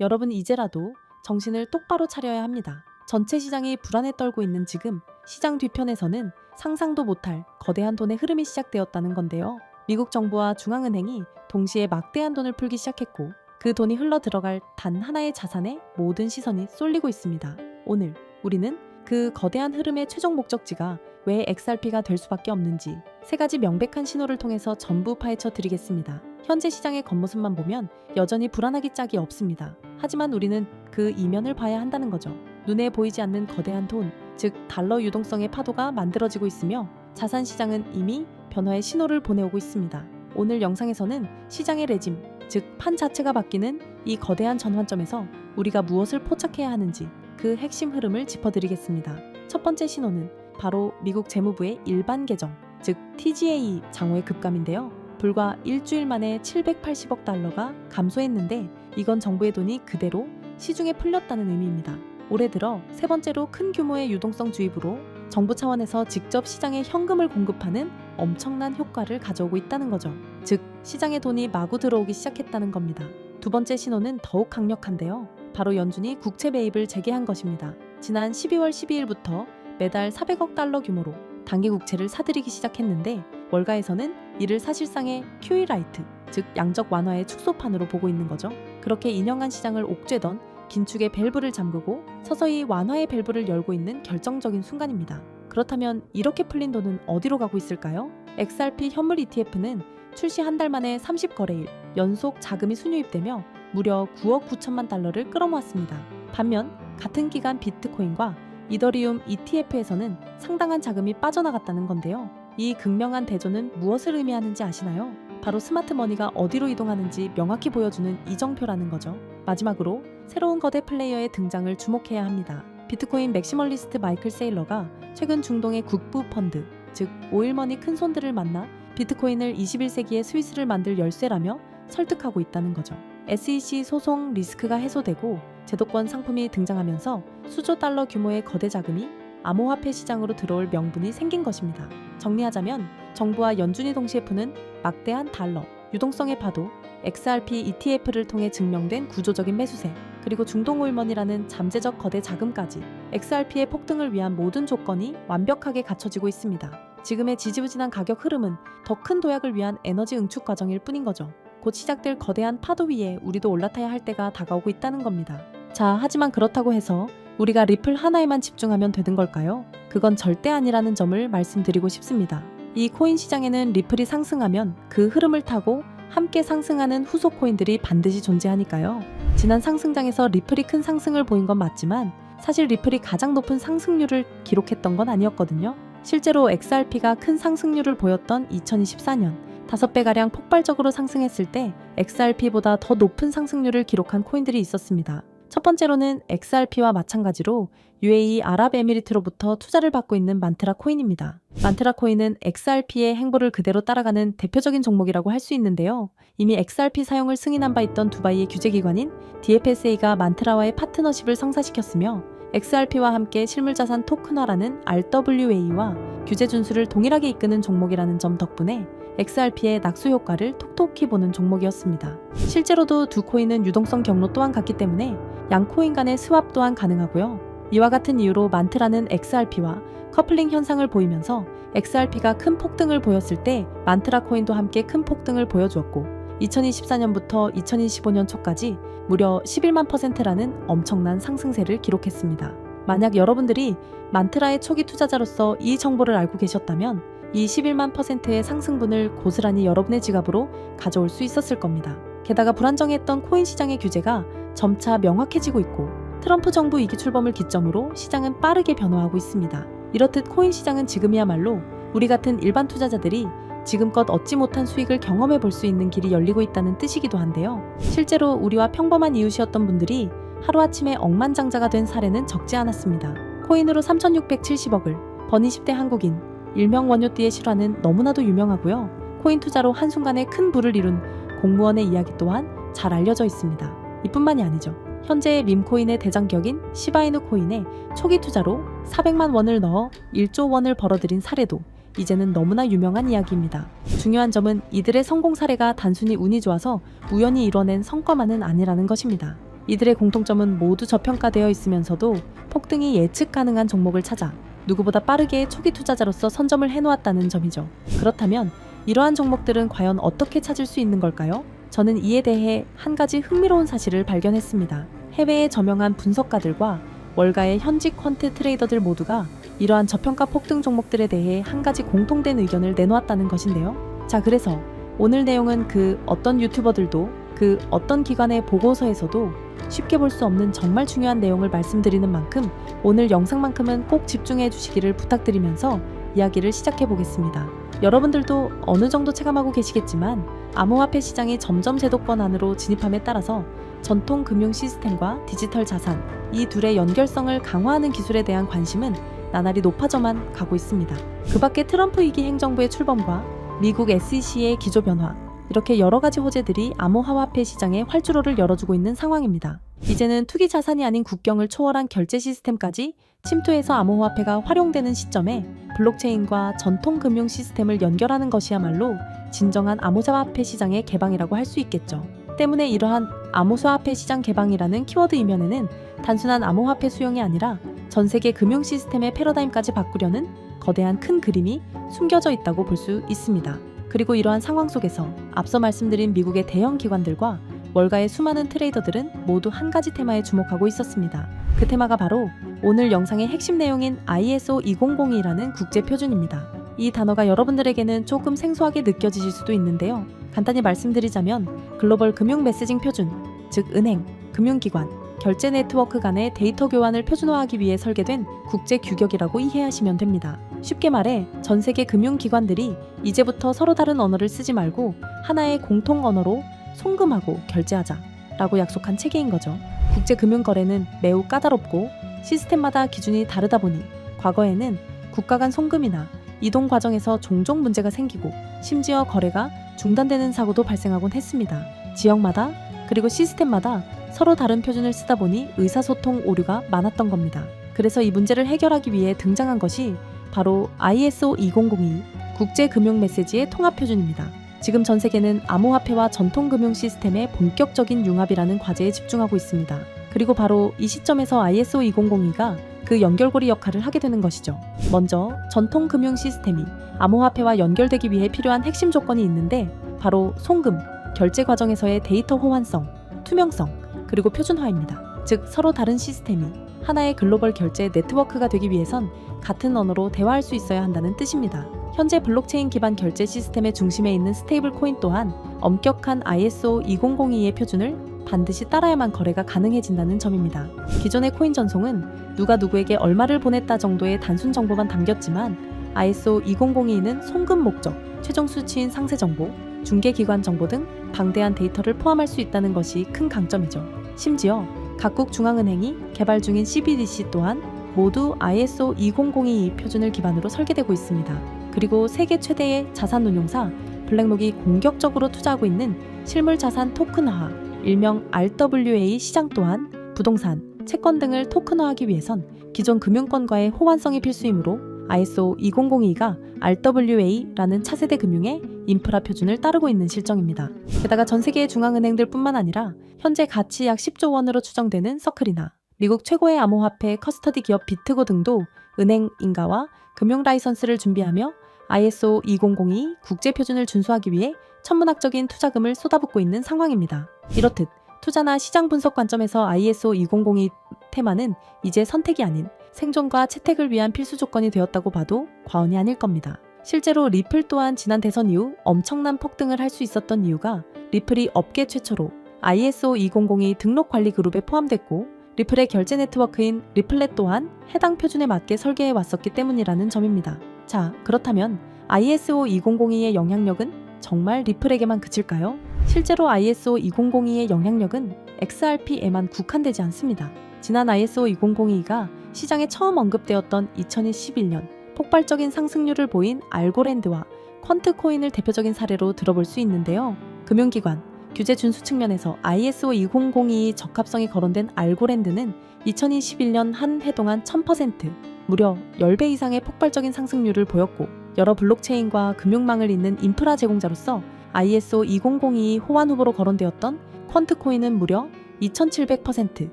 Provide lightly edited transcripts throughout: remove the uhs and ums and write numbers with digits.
여러분 이제라도 정신을 똑바로 차려야 합니다. 전체 시장이 불안에 떨고 있는 지금 시장 뒤편에서는 상상도 못할 거대한 돈의 흐름이 시작되었다는 건데요. 미국 정부와 중앙은행이 동시에 막대한 돈을 풀기 시작했고 그 돈이 흘러 들어갈 단 하나의 자산에 모든 시선이 쏠리고 있습니다. 오늘 우리는 그 거대한 흐름의 최종 목적지가 왜 XRP가 될 수밖에 없는지 세 가지 명백한 신호를 통해서 전부 파헤쳐 드리겠습니다. 현재 시장의 겉모습만 보면 여전히 불안하기 짝이 없습니다. 하지만 우리는 그 이면을 봐야 한다는 거죠. 눈에 보이지 않는 거대한 돈, 즉 달러 유동성의 파도가 만들어지고 있으며 자산 시장은 이미 변화의 신호를 보내오고 있습니다. 오늘 영상에서는 시장의 레짐, 즉 판 자체가 바뀌는 이 거대한 전환점에서 우리가 무엇을 포착해야 하는지 그 핵심 흐름을 짚어드리겠습니다. 첫 번째 신호는 바로 미국 재무부의 일반 계정, 즉 TGA 장호의 급감인데요. 불과 일주일 만에 780억 달러가 감소했는데 이건 정부의 돈이 그대로 시중에 풀렸다는 의미입니다. 올해 들어 세 번째로 큰 규모의 유동성 주입으로 정부 차원에서 직접 시장에 현금을 공급하는 엄청난 효과를 가져오고 있다는 거죠. 즉 시장에 돈이 마구 들어오기 시작했다는 겁니다. 두 번째 신호는 더욱 강력한데요. 바로 연준이 국채 매입을 재개한 것입니다. 지난 12월 12일부터 매달 400억 달러 규모로 단기 국채를 사들이기 시작했는데 월가에서는 이를 사실상의 QE 라이트, 즉 양적 완화의 축소판으로 보고 있는 거죠. 그렇게 2년간 시장을 옥죄던 긴축의 밸브를 잠그고 서서히 완화의 밸브를 열고 있는 결정적인 순간입니다. 그렇다면 이렇게 풀린 돈은 어디로 가고 있을까요? XRP 현물 ETF는 출시 한 달 만에 30거래일 연속 자금이 순유입되며 무려 9억 9천만 달러를 끌어모았습니다. 반면 같은 기간 비트코인과 이더리움 ETF에서는 상당한 자금이 빠져나갔다는 건데요. 이 극명한 대조는 무엇을 의미하는지 아시나요? 바로 스마트 머니가 어디로 이동하는지 명확히 보여주는 이정표라는 거죠. 마지막으로 새로운 거대 플레이어의 등장을 주목해야 합니다. 비트코인 맥시멀리스트 마이클 세일러가 최근 중동의 국부 펀드, 즉 오일머니 큰손들을 만나 비트코인을 21세기의 스위스를 만들 열쇠라며 설득하고 있다는 거죠. SEC 소송 리스크가 해소되고 제도권 상품이 등장하면서 수조 달러 규모의 거대 자금이 암호화폐 시장으로 들어올 명분이 생긴 것입니다. 정리하자면 정부와 연준이 동시에 푸는 막대한 달러, 유동성의 파도, XRP ETF를 통해 증명된 구조적인 매수세, 그리고 중동 오일머니라는 잠재적 거대 자금까지 XRP의 폭등을 위한 모든 조건이 완벽하게 갖춰지고 있습니다. 지금의 지지부진한 가격 흐름은 더 큰 도약을 위한 에너지 응축 과정일 뿐인 거죠. 곧 시작될 거대한 파도 위에 우리도 올라타야 할 때가 다가오고 있다는 겁니다. 자, 하지만 그렇다고 해서 우리가 리플 하나에만 집중하면 되는 걸까요? 그건 절대 아니라는 점을 말씀드리고 싶습니다. 이 코인 시장에는 리플이 상승하면 그 흐름을 타고 함께 상승하는 후속 코인들이 반드시 존재하니까요. 지난 상승장에서 리플이 큰 상승을 보인 건 맞지만 사실 리플이 가장 높은 상승률을 기록했던 건 아니었거든요. 실제로 XRP가 큰 상승률을 보였던 2024년 5배가량 폭발적으로 상승했을 때 XRP보다 더 높은 상승률을 기록한 코인들이 있었습니다. 첫 번째로는 XRP와 마찬가지로 UAE 아랍에미리트로부터 투자를 받고 있는 만트라 코인입니다. 만트라 코인은 XRP의 행보를 그대로 따라가는 대표적인 종목이라고 할 수 있는데요. 이미 XRP 사용을 승인한 바 있던 두바이의 규제기관인 DFSA가 만트라와의 파트너십을 성사시켰으며 XRP와 함께 실물자산 토큰화라는 RWA와 규제 준수를 동일하게 이끄는 종목이라는 점 덕분에 XRP의 낙수 효과를 톡톡히 보는 종목이었습니다. 실제로도 두 코인은 유동성 경로 또한 같기 때문에 양 코인 간의 스왑 또한 가능하고요. 이와 같은 이유로 만트라는 XRP와 커플링 현상을 보이면서 XRP가 큰 폭등을 보였을 때 만트라 코인도 함께 큰 폭등을 보여주었고 2024년부터 2025년 초까지 무려 11만 %라는 엄청난 상승세를 기록했습니다. 만약 여러분들이 만트라의 초기 투자자로서 이 정보를 알고 계셨다면 이 11만 %의 상승분을 고스란히 여러분의 지갑으로 가져올 수 있었을 겁니다. 게다가 불안정했던 코인 시장의 규제가 점차 명확해지고 있고 트럼프 정부 2기 출범을 기점으로 시장은 빠르게 변화하고 있습니다. 이렇듯 코인 시장은 지금이야말로 우리 같은 일반 투자자들이 지금껏 얻지 못한 수익을 경험해 볼 수 있는 길이 열리고 있다는 뜻이기도 한데요. 실제로 우리와 평범한 이웃이었던 분들이 하루아침에 억만장자가 된 사례는 적지 않았습니다. 코인으로 3,670억을 번 20대 한국인, 일명 원효띠의 실화는 너무나도 유명하고요. 코인 투자로 한순간에 큰 부를 이룬 공무원의 이야기 또한 잘 알려져 있습니다. 이뿐만이 아니죠. 현재의 밈코인의 대장격인 시바이누 코인에 초기 투자로 400만 원을 넣어 1조 원을 벌어들인 사례도 이제는 너무나 유명한 이야기입니다. 중요한 점은 이들의 성공 사례가 단순히 운이 좋아서 우연히 이뤄낸 성과만은 아니라는 것입니다. 이들의 공통점은 모두 저평가되어 있으면서도 폭등이 예측 가능한 종목을 찾아 누구보다 빠르게 초기 투자자로서 선점을 해놓았다는 점이죠. 그렇다면 이러한 종목들은 과연 어떻게 찾을 수 있는 걸까요? 저는 이에 대해 한 가지 흥미로운 사실을 발견했습니다. 해외의 저명한 분석가들과 월가의 현직 퀀트 트레이더들 모두가 이러한 저평가 폭등 종목들에 대해 한 가지 공통된 의견을 내놓았다는 것인데요. 자, 그래서 오늘 내용은 그 어떤 유튜버들도 그 어떤 기관의 보고서에서도 쉽게 볼 수 없는 정말 중요한 내용을 말씀드리는 만큼 오늘 영상만큼은 꼭 집중해 주시기를 부탁드리면서 이야기를 시작해 보겠습니다. 여러분들도 어느 정도 체감하고 계시겠지만 암호화폐 시장이 점점 제도권 안으로 진입함에 따라서 전통 금융 시스템과 디지털 자산, 이 둘의 연결성을 강화하는 기술에 대한 관심은 나날이 높아져만 가고 있습니다. 그 밖에 트럼프 2기 행정부의 출범과 미국 SEC의 기조 변화, 이렇게 여러 가지 호재들이 암호화폐 시장에 활주로를 열어주고 있는 상황입니다. 이제는 투기 자산이 아닌 국경을 초월한 결제 시스템까지 침투해서 암호화폐가 활용되는 시점에 블록체인과 전통 금융 시스템을 연결하는 것이야말로 진정한 암호화폐 시장의 개방이라고 할 수 있겠죠. 때문에 이러한 암호화폐 시장 개방이라는 키워드 이면에는 단순한 암호화폐 수용이 아니라 전 세계 금융 시스템의 패러다임까지 바꾸려는 거대한 큰 그림이 숨겨져 있다고 볼 수 있습니다. 그리고 이러한 상황 속에서 앞서 말씀드린 미국의 대형 기관들과 월가의 수많은 트레이더들은 모두 한 가지 테마에 주목하고 있었습니다. 그 테마가 바로 오늘 영상의 핵심 내용인 ISO 2002라는 국제 표준입니다. 이 단어가 여러분들에게는 조금 생소하게 느껴지실 수도 있는데요. 간단히 말씀드리자면 글로벌 금융 메시징 표준, 즉 은행, 금융기관, 결제 네트워크 간의 데이터 교환을 표준화하기 위해 설계된 국제 규격이라고 이해하시면 됩니다. 쉽게 말해 전 세계 금융기관들이 이제부터 서로 다른 언어를 쓰지 말고 하나의 공통 언어로 송금하고 결제하자 라고 약속한 체계인 거죠. 국제금융거래는 매우 까다롭고 시스템마다 기준이 다르다 보니 과거에는 국가 간 송금이나 이동 과정에서 종종 문제가 생기고 심지어 거래가 중단되는 사고도 발생하곤 했습니다. 지역마다 그리고 시스템마다 서로 다른 표준을 쓰다 보니 의사소통 오류가 많았던 겁니다. 그래서 이 문제를 해결하기 위해 등장한 것이 바로 ISO 2002 국제금융메시지의 통합표준입니다. 지금 전 세계는 암호화폐와 전통금융 시스템의 본격적인 융합이라는 과제에 집중하고 있습니다. 그리고 바로 이 시점에서 ISO 2002가 그 연결고리 역할을 하게 되는 것이죠. 먼저 전통금융 시스템이 암호화폐와 연결되기 위해 필요한 핵심 조건이 있는데 바로 송금, 결제 과정에서의 데이터 호환성, 투명성, 그리고 표준화입니다. 즉 서로 다른 시스템이 하나의 글로벌 결제 네트워크가 되기 위해선 같은 언어로 대화할 수 있어야 한다는 뜻입니다. 현재 블록체인 기반 결제 시스템의 중심에 있는 스테이블 코인 또한 엄격한 ISO 2002의 표준을 반드시 따라야만 거래가 가능해진다는 점입니다. 기존의 코인 전송은 누가 누구에게 얼마를 보냈다 정도의 단순 정보만 담겼지만 ISO 2002는 송금 목적, 최종 수치인 상세 정보, 중개기관 정보 등 방대한 데이터를 포함할 수 있다는 것이 큰 강점이죠. 심지어 각국 중앙은행이 개발 중인 CBDC 또한 모두 ISO 2002 표준을 기반으로 설계되고 있습니다. 그리고 세계 최대의 자산운용사 블랙록이 공격적으로 투자하고 있는 실물자산 토큰화, 일명 RWA 시장 또한 부동산, 채권 등을 토큰화하기 위해선 기존 금융권과의 호환성이 필수이므로 ISO 2002가 RWA라는 차세대 금융의 인프라 표준을 따르고 있는 실정입니다. 게다가 전 세계의 중앙은행들 뿐만 아니라 현재 가치 약 10조 원으로 추정되는 서클이나 미국 최고의 암호화폐 커스터디 기업 비트고 등도 은행 인가와 금융 라이선스를 준비하며 ISO 2002 국제 표준을 준수하기 위해 천문학적인 투자금을 쏟아붓고 있는 상황입니다. 이렇듯 투자나 시장 분석 관점에서 ISO 2002 테마는 이제 선택이 아닌 생존과 채택을 위한 필수 조건이 되었다고 봐도 과언이 아닐 겁니다. 실제로 리플 또한 지난 대선 이후 엄청난 폭등을 할 수 있었던 이유가 리플이 업계 최초로 ISO 2002 등록 관리 그룹에 포함됐고 리플의 결제 네트워크인 리플렛 또한 해당 표준에 맞게 설계해 왔었기 때문이라는 점입니다. 자, 그렇다면 ISO 2002의 영향력은 정말 리플에게만 그칠까요? 실제로 ISO 2002의 영향력은 XRP에만 국한되지 않습니다. 지난 ISO 2002가 시장에 처음 언급되었던 2021년 폭발적인 상승률을 보인 알고랜드와 퀀트코인을 대표적인 사례로 들어볼 수 있는데요. 금융기관, 규제 준수 측면에서 ISO 2002 적합성이 거론된 알고랜드는 2021년 한 해 동안 1000%, 무려 10배 이상의 폭발적인 상승률을 보였고 여러 블록체인과 금융망을 잇는 인프라 제공자로서 ISO 2002 호환 후보로 거론되었던 퀀트코인은 무려 2700%,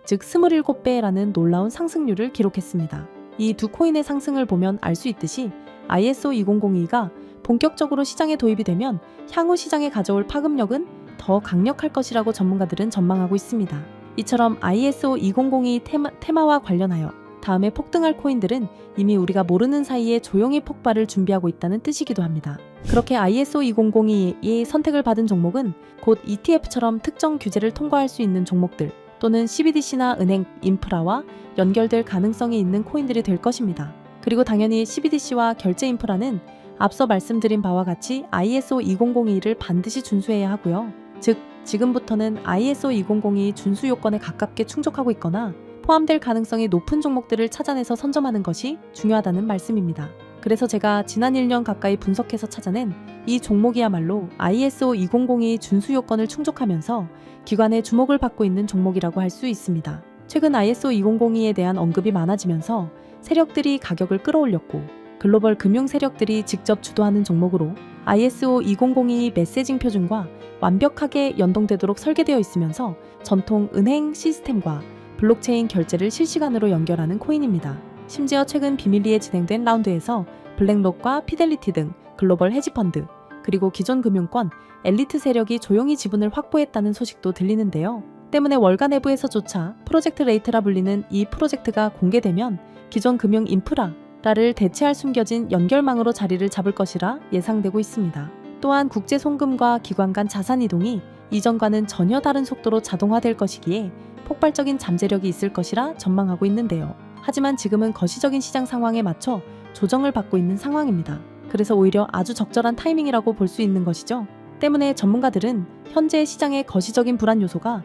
즉 27배라는 놀라운 상승률을 기록했습니다. 이 두 코인의 상승을 보면 알 수 있듯이 ISO 2002가 본격적으로 시장에 도입이 되면 향후 시장에 가져올 파급력은 더 강력할 것이라고 전문가들은 전망하고 있습니다. 이처럼 ISO 2002 테마와 관련하여 다음에 폭등할 코인들은 이미 우리가 모르는 사이에 조용히 폭발을 준비하고 있다는 뜻이기도 합니다. 그렇게 ISO 2002의 선택을 받은 종목은 곧 ETF처럼 특정 규제를 통과할 수 있는 종목들 또는 CBDC나 은행, 인프라와 연결될 가능성이 있는 코인들이 될 것입니다. 그리고 당연히 CBDC와 결제 인프라는 앞서 말씀드린 바와 같이 ISO 2002를 반드시 준수해야 하고요. 즉, 지금부터는 ISO 2002 준수 요건에 가깝게 충족하고 있거나 포함될 가능성이 높은 종목들을 찾아내서 선점하는 것이 중요하다는 말씀입니다. 그래서 제가 지난 1년 가까이 분석해서 찾아낸 이 종목이야말로 ISO 2002 준수 요건을 충족하면서 기관의 주목을 받고 있는 종목이라고 할 수 있습니다. 최근 ISO 2002에 대한 언급이 많아지면서 세력들이 가격을 끌어올렸고 글로벌 금융 세력들이 직접 주도하는 종목으로 ISO 2002 메시징 표준과 완벽하게 연동되도록 설계되어 있으면서 전통 은행 시스템과 블록체인 결제를 실시간으로 연결하는 코인입니다. 심지어 최근 비밀리에 진행된 라운드에서 블랙록과 피델리티 등 글로벌 헤지펀드, 그리고 기존 금융권, 엘리트 세력이 조용히 지분을 확보했다는 소식도 들리는데요. 때문에 월가 내부에서조차 프로젝트 레이트라 불리는 이 프로젝트가 공개되면 기존 금융 인프라를 대체할 숨겨진 연결망으로 자리를 잡을 것이라 예상되고 있습니다. 또한 국제 송금과 기관 간 자산 이동이 이전과는 전혀 다른 속도로 자동화될 것이기에 폭발적인 잠재력이 있을 것이라 전망하고 있는데요. 하지만 지금은 거시적인 시장 상황에 맞춰 조정을 받고 있는 상황입니다. 그래서 오히려 아주 적절한 타이밍이라고 볼 수 있는 것이죠. 때문에 전문가들은 현재 시장의 거시적인 불안 요소가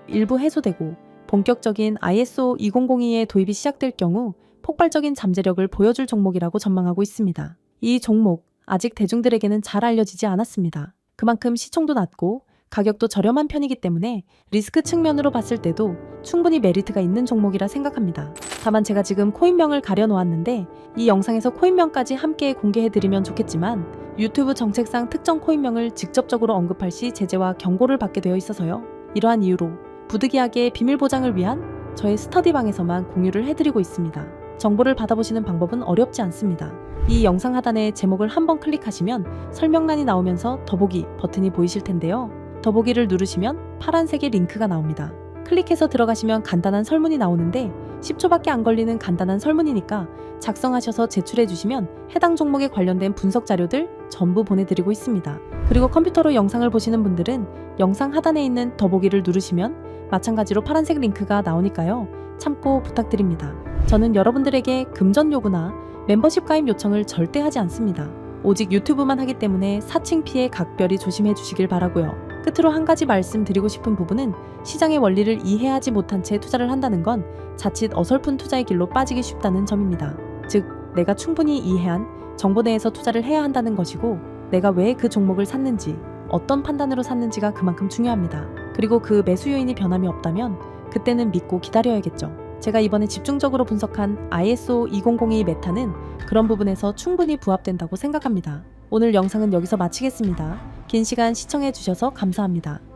일부 해소되고 본격적인 ISO 2002의 도입이 시작될 경우 폭발적인 잠재력을 보여줄 종목이라고 전망하고 있습니다. 이 종목 아직 대중들에게는 잘 알려지지 않았습니다. 그만큼 시총도 낮고 가격도 저렴한 편이기 때문에 리스크 측면으로 봤을 때도 충분히 메리트가 있는 종목이라 생각합니다. 다만 제가 지금 코인명을 가려놓았는데 이 영상에서 코인명까지 함께 공개해드리면 좋겠지만 유튜브 정책상 특정 코인명을 직접적으로 언급할 시 제재와 경고를 받게 되어 있어서요. 이러한 이유로 부득이하게 비밀 보장을 위한 저의 스터디방에서만 공유를 해드리고 있습니다. 정보를 받아보시는 방법은 어렵지 않습니다. 이 영상 하단에 제목을 한번 클릭하시면 설명란이 나오면서 더보기 버튼이 보이실 텐데요. 더보기를 누르시면 파란색의 링크가 나옵니다. 클릭해서 들어가시면 간단한 설문이 나오는데 10초밖에 안 걸리는 간단한 설문이니까 작성하셔서 제출해 주시면 해당 종목에 관련된 분석 자료들 전부 보내드리고 있습니다. 그리고 컴퓨터로 영상을 보시는 분들은 영상 하단에 있는 더보기를 누르시면 마찬가지로 파란색 링크가 나오니까요. 참고 부탁드립니다. 저는 여러분들에게 금전 요구나 멤버십 가입 요청을 절대 하지 않습니다. 오직 유튜브만 하기 때문에 사칭 피해 각별히 조심해 주시길 바라고요. 끝으로 한 가지 말씀드리고 싶은 부분은 시장의 원리를 이해하지 못한 채 투자를 한다는 건 자칫 어설픈 투자의 길로 빠지기 쉽다는 점입니다. 즉, 내가 충분히 이해한 정보 내에서 투자를 해야 한다는 것이고 내가 왜 그 종목을 샀는지, 어떤 판단으로 샀는지가 그만큼 중요합니다. 그리고 그 매수 요인이 변함이 없다면 그때는 믿고 기다려야겠죠. 제가 이번에 집중적으로 분석한 ISO 2002 메타는 그런 부분에서 충분히 부합된다고 생각합니다. 오늘 영상은 여기서 마치겠습니다. 긴 시간 시청해 주셔서 감사합니다.